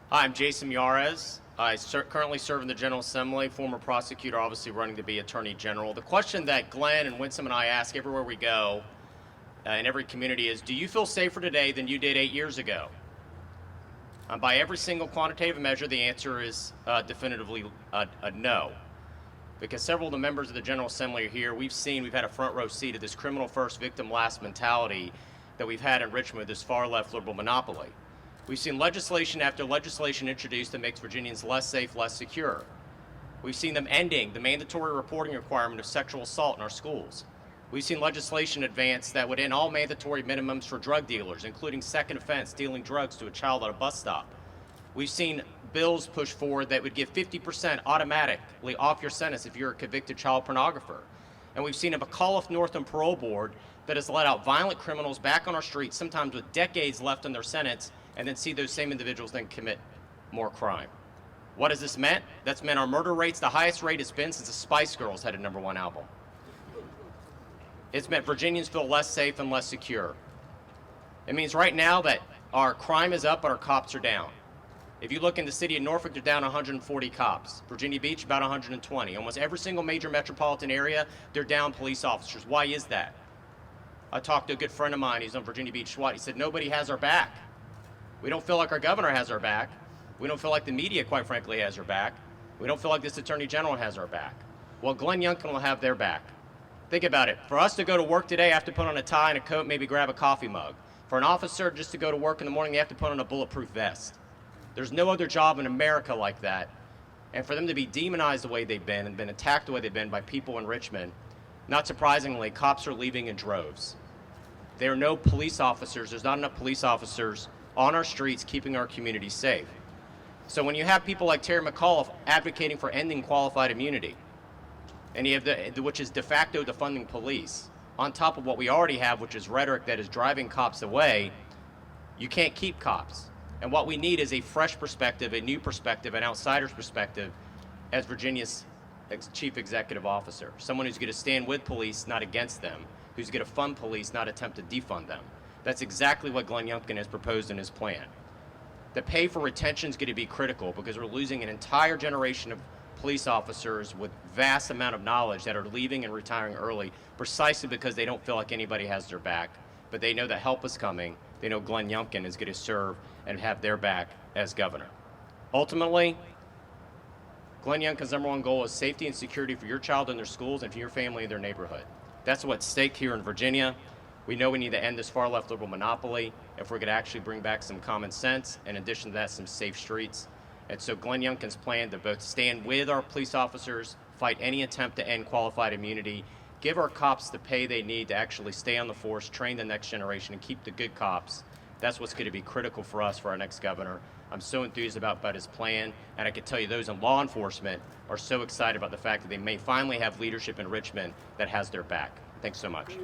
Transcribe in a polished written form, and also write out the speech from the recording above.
Hi, I'm Jason Miyares. I currently serve in the General Assembly, former prosecutor, obviously running to be Attorney General. The question that Glenn and Winsome and I ask everywhere we go in every community is, do you feel safer today than you did 8 years ago? By every single quantitative measure, the answer is definitively a no. Because several of the members of the General Assembly are here. We've had a front row seat of this criminal first, victim last mentality that we've had in Richmond, this far left liberal monopoly. We've seen legislation after legislation introduced that makes Virginians less safe, less secure. We've seen them ending the mandatory reporting requirement of sexual assault in our schools. We've seen legislation advance that would end all mandatory minimums for drug dealers, including second offense, dealing drugs to a child at a bus stop. We've seen bills pushed forward that would give 50% automatically off your sentence if you're a convicted child pornographer. And we've seen a McAuliffe Northam parole board that has let out violent criminals back on our streets, sometimes with decades left on their sentence, and then see those same individuals then commit more crime. What has this meant? That's meant our murder rate's the highest rate it's been since the Spice Girls had a #1 album. It's meant Virginians feel less safe and less secure. It means right now that our crime is up, but our cops are down. If you look in the city of Norfolk, they're down 140 cops. Virginia Beach, about 120. Almost every single major metropolitan area, they're down police officers. Why is that? I talked to a good friend of mine, he's on Virginia Beach SWAT. He said, nobody has our back. We don't feel like our governor has our back. We don't feel like the media, quite frankly, has our back. We don't feel like this Attorney General has our back. Well, Glenn Youngkin will have their back. Think about it. For us to go to work today, I have to put on a tie and a coat, maybe grab a coffee mug. For an officer just to go to work in the morning, they have to put on a bulletproof vest. There's no other job in America like that. And for them to be demonized the way they've been and been attacked the way they've been by people in Richmond, not surprisingly, cops are leaving in droves. There are no police officers. There's not enough police officers on our streets keeping our communities safe. So when you have people like Terry McAuliffe advocating for ending qualified immunity, and you have which is de facto defunding police, on top of what we already have, which is rhetoric that is driving cops away, you can't keep cops. And what we need is a fresh perspective, a new perspective, an outsider's perspective as Virginia's chief executive officer. Someone who's going to stand with police, not against them, who's going to fund police, not attempt to defund them. That's exactly what Glenn Youngkin has proposed in his plan. The pay for retention is going to be critical because we're losing an entire generation of police officers with vast amount of knowledge that are leaving and retiring early precisely because they don't feel like anybody has their back, but they know that help is coming. They know Glenn Youngkin is going to serve and have their back as governor. Ultimately, Glenn Youngkin's #1 goal is safety and security for your child in their schools and for your family in their neighborhood. That's what's at stake here in Virginia. We know we need to end this far left liberal monopoly if we're going to actually bring back some common sense, in addition to that, some safe streets. And so Glenn Youngkin's plan to both stand with our police officers, fight any attempt to end qualified immunity, give our cops the pay they need to actually stay on the force, train the next generation, and keep the good cops. That's what's going to be critical for us, for our next governor. I'm so enthused about his plan, and I can tell you those in law enforcement are so excited about the fact that they may finally have leadership in Richmond that has their back. Thanks so much.